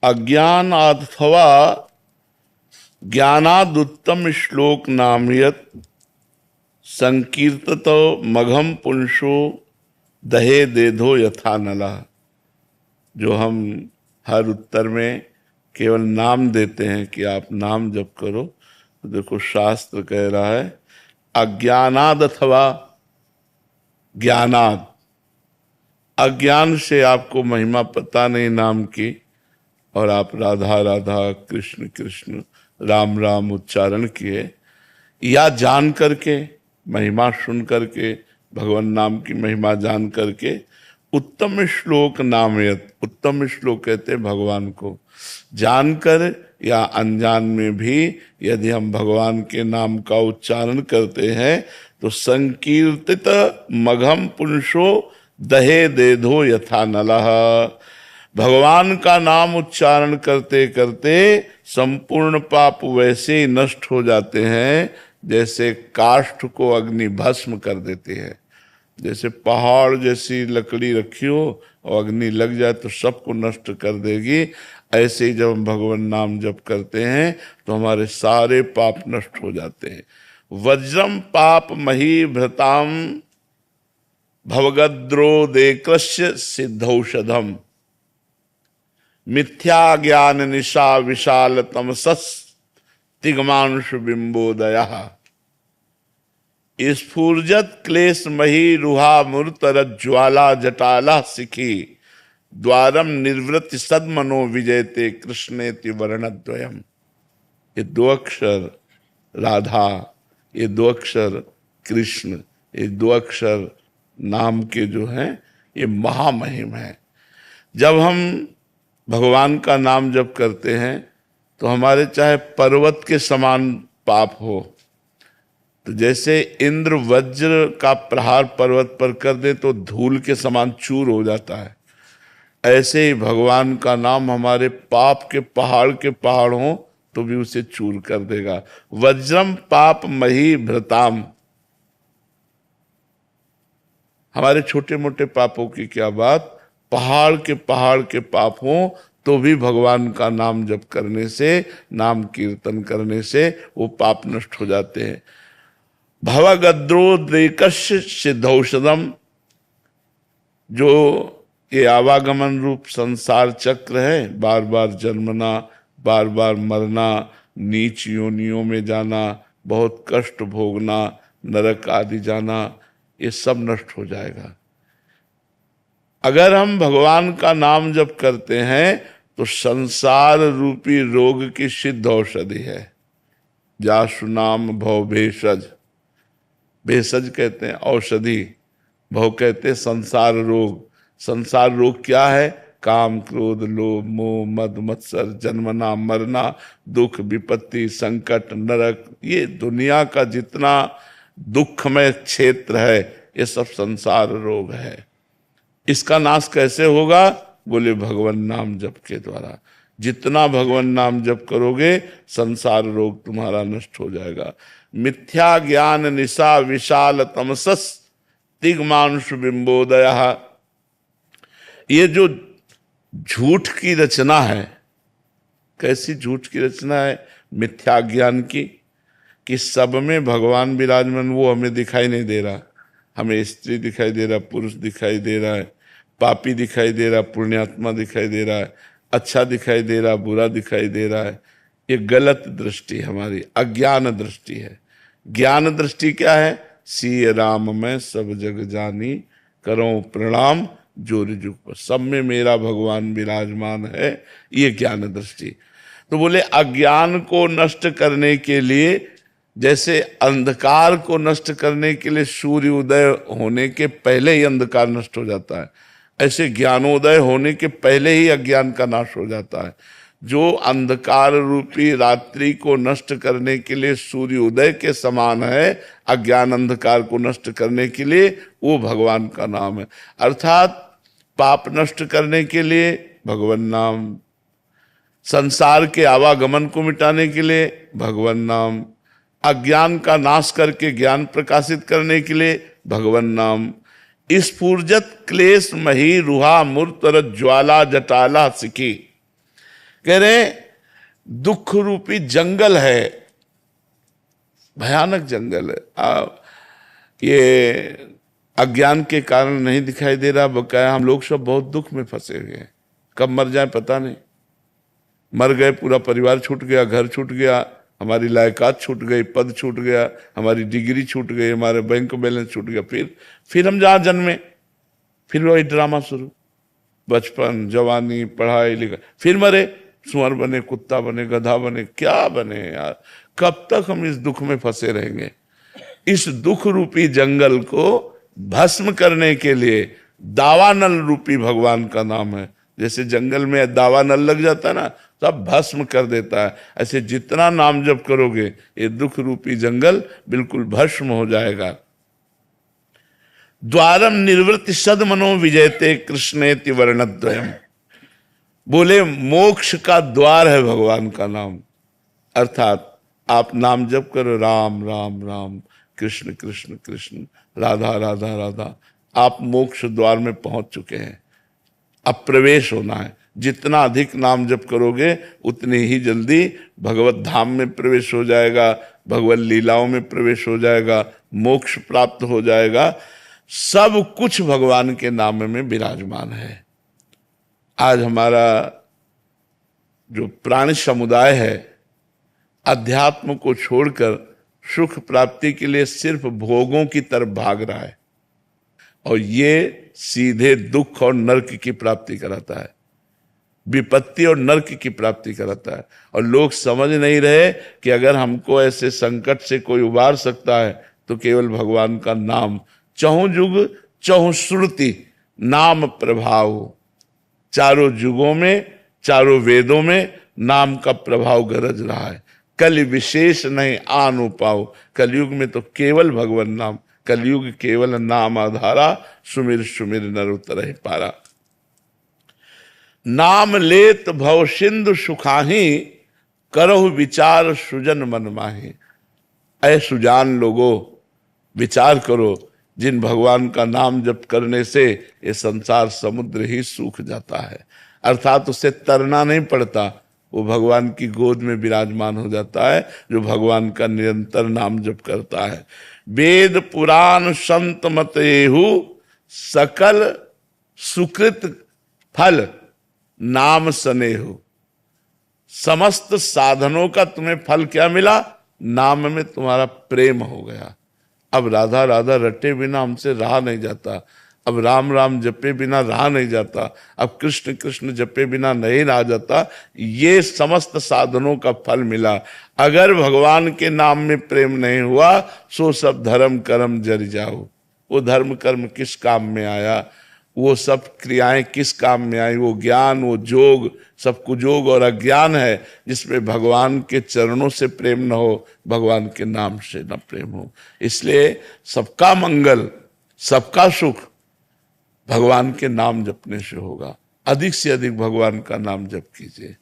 अज्ञान अथवा ज्ञानादुत्तम श्लोक नामयत संकीर्तत मघम पुंसो दहे देधो यथा नला। जो हम हर उत्तर में केवल नाम देते हैं कि आप नाम जप करो, तो देखो शास्त्र कह रहा है अज्ञानाद अथवा ज्ञानाद। अज्ञान से आपको महिमा पता नहीं नाम की, और आप राधा राधा कृष्ण कृष्ण राम राम उच्चारण किए, या जान करके महिमा सुन करके भगवान नाम की महिमा जान करके उत्तम श्लोक नामयत। उत्तम श्लोक कहते हैं भगवान को। जानकर या अनजान में भी यदि हम भगवान के नाम का उच्चारण करते हैं तो संकीर्तित मघम पुंसो दहे देधो यथा नलः। भगवान का नाम उच्चारण करते करते संपूर्ण पाप वैसे ही नष्ट हो जाते हैं जैसे काष्ठ को अग्नि भस्म कर देती है। जैसे पहाड़ जैसी लकड़ी रखी हो और अग्नि लग जाए तो सबको नष्ट कर देगी, ऐसे ही जब हम भगवान नाम जप करते हैं तो हमारे सारे पाप नष्ट हो जाते हैं। वज्रम पाप मही भृताम भवगद्रो देकृष्य सिद्धौषधम मिथ्या ज्ञान निशा विशाल तमसस् तिग्मांशु बिंबोदयः स्फूर्जत क्लेश मही रुहा मूर्तर ज्वाला जटाला सिखी द्वारम निर्वृत्ति सदमनो विजयते कृष्णेति वर्णद्वयम। ये दो अक्षर राधा, ये दो अक्षर कृष्ण, ये दो अक्षर नाम के जो हैं ये महामहिम है। जब हम भगवान का नाम जप करते हैं तो हमारे चाहे पर्वत के समान पाप हो, तो जैसे इंद्र वज्र का प्रहार पर्वत पर कर दे तो धूल के समान चूर हो जाता है, ऐसे ही भगवान का नाम हमारे पाप के पहाड़ हों तो भी उसे चूर कर देगा। वज्रम पाप मही भृताम, हमारे छोटे मोटे पापों की क्या बात, पहाड़ के पाप हों तो भी भगवान का नाम जप करने से, नाम कीर्तन करने से वो पाप नष्ट हो जाते हैं। भवगद्रोदेकस्य सिद्धौषधम, जो ये आवागमन रूप संसार चक्र है, बार बार जन्मना, बार बार मरना, नीच योनियों में जाना, बहुत कष्ट भोगना, नरक आदि जाना, ये सब नष्ट हो जाएगा अगर हम भगवान का नाम जप करते हैं। तो संसार रूपी रोग की सिद्ध औषधि है। जासु नाम भव भेषज, भेषज कहते हैं औषधि, भव कहते हैं संसार रोग। संसार रोग क्या है? काम क्रोध लोभ मोह मद मत्सर, जन्मना मरना, दुख विपत्ति संकट नरक, ये दुनिया का जितना दुखमय क्षेत्र है ये सब संसार रोग है। इसका नाश कैसे होगा? बोले भगवान नाम जप के द्वारा। जितना भगवान नाम जप करोगे संसार रोग तुम्हारा नष्ट हो जाएगा। मिथ्या ज्ञान निशा विशाल तमसस् तिग्मांशु बिंबोदयः, ये जो झूठ की रचना है, कैसी झूठ की रचना है? मिथ्या ज्ञान की, कि सब में भगवान विराजमान, वो हमें दिखाई नहीं दे रहा। हमें स्त्री दिखाई दे रहा, पुरुष दिखाई दे रहा है, पापी दिखाई दे रहा, पुण्यात्मा दिखाई दे रहा है, अच्छा दिखाई दे रहा, बुरा दिखाई दे रहा है। ये गलत दृष्टि हमारी अज्ञान दृष्टि है। ज्ञान दृष्टि क्या है? सी राम मैं सब जग जानी, करो प्रणाम जोरि जुग पर, सब में मेरा भगवान विराजमान है, ये ज्ञान दृष्टि। तो बोले अज्ञान को नष्ट करने के लिए, जैसे अंधकार को नष्ट करने के लिए सूर्य उदय होने के पहले ही अंधकार नष्ट हो जाता है, ऐसे ज्ञानोदय होने के पहले ही अज्ञान का नाश हो जाता है। जो अंधकार रूपी रात्रि को नष्ट करने के लिए सूर्य उदय के समान है, अज्ञान अंधकार को नष्ट करने के लिए वो भगवान का नाम है। अर्थात पाप नष्ट करने के लिए भगवान नाम, संसार के आवागमन को मिटाने के लिए भगवान नाम, अज्ञान का नाश करके ज्ञान प्रकाशित करने के लिए भगवान नाम। स्फूर्जत क्लेश मही रुहा मूर्तर ज्वाला जटाला सिखी, कह रहे दुख रूपी जंगल है, भयानक जंगल है। ये अज्ञान के कारण नहीं दिखाई दे रहा, बकाया हम लोग सब बहुत दुख में फंसे हुए हैं। कब मर जाए पता नहीं। मर गए, पूरा परिवार छूट गया, घर छूट गया, हमारी लायकात छूट गई, पद छूट गया, हमारी डिग्री छूट गई, हमारे बैंक बैलेंस छूट गया। फिर हम जहाँ जन्मे, फिर वही ड्रामा शुरू। बचपन, जवानी, पढ़ाई लिखाई, फिर मरे, सुअर बने, कुत्ता बने, गधा बने, क्या बने यार। कब तक हम इस दुख में फंसे रहेंगे। इस दुख रूपी जंगल को भस्म करने के लिए दावानल रूपी भगवान का नाम है। जैसे जंगल में दावानल लग जाता है ना, सब भस्म कर देता है। ऐसे जितना नाम जप करोगे ये दुख रूपी जंगल बिल्कुल भस्म हो जाएगा। द्वारम निर्वृत्ति सदमनो विजयते कृष्णेति वर्णद्वयम। बोले मोक्ष का द्वार है भगवान का नाम। अर्थात आप नाम जप करो, राम राम राम, कृष्ण कृष्ण कृष्ण, राधा राधा राधा, आप मोक्ष द्वार में पहुंच चुके हैं। अब प्रवेश होना है। जितना अधिक नाम जप करोगे उतनी ही जल्दी भगवत धाम में प्रवेश हो जाएगा, भगवत लीलाओं में प्रवेश हो जाएगा, मोक्ष प्राप्त हो जाएगा। सब कुछ भगवान के नाम में विराजमान है। आज हमारा जो प्राणी समुदाय है अध्यात्म को छोड़कर सुख प्राप्ति के लिए सिर्फ भोगों की तरफ भाग रहा है, और ये सीधे दुख और नरक की प्राप्ति कराता है, विपत्ति और नरक की प्राप्ति कराता है। और लोग समझ नहीं रहे कि अगर हमको ऐसे संकट से कोई उबार सकता है तो केवल भगवान का नाम। चहुं जुग चहुं श्रुति नाम प्रभाव। चारों जुगों में, चारों वेदों में नाम का प्रभाव गरज रहा है। कल विशेष नहीं आनु पाओ। कलयुग में तो केवल भगवान नाम, कलयुग केवल नाम आधारा, सुमिर सुमिर नर उतरहि पारा। नाम लेत भव सिंधु सुखाही, करहु विचार सुजन मन माही। ऐ सुजान लोगो, विचार करो, जिन भगवान का नाम जप करने से ये संसार समुद्र ही सूख जाता है। अर्थात उसे तरना नहीं पड़ता, वो भगवान की गोद में विराजमान हो जाता है जो भगवान का निरंतर नाम जप करता है। वेद पुराण संत मत एहु, सकल सुकृत फल नाम सनेहु। समस्त साधनों का तुम्हें फल क्या मिला? नाम में तुम्हारा प्रेम हो गया। अब राधा राधा रटे बिना हमसे रहा नहीं जाता, अब राम राम जपे बिना रहा नहीं जाता, अब कृष्ण कृष्ण जपे बिना नहीं रहा जाता। ये समस्त साधनों का फल मिला। अगर भगवान के नाम में प्रेम नहीं हुआ सो सब धर्म कर्म जर जाओ। वो धर्म कर्म किस काम में आया, वो सब क्रियाएं किस काम में आई, वो ज्ञान, वो जोग सब कुजोग और अज्ञान है जिसमें भगवान के चरणों से प्रेम न हो, भगवान के नाम से न प्रेम हो। इसलिए सबका मंगल, सबका सुख भगवान के नाम जपने से होगा। अधिक से अधिक भगवान का नाम जप कीजिए।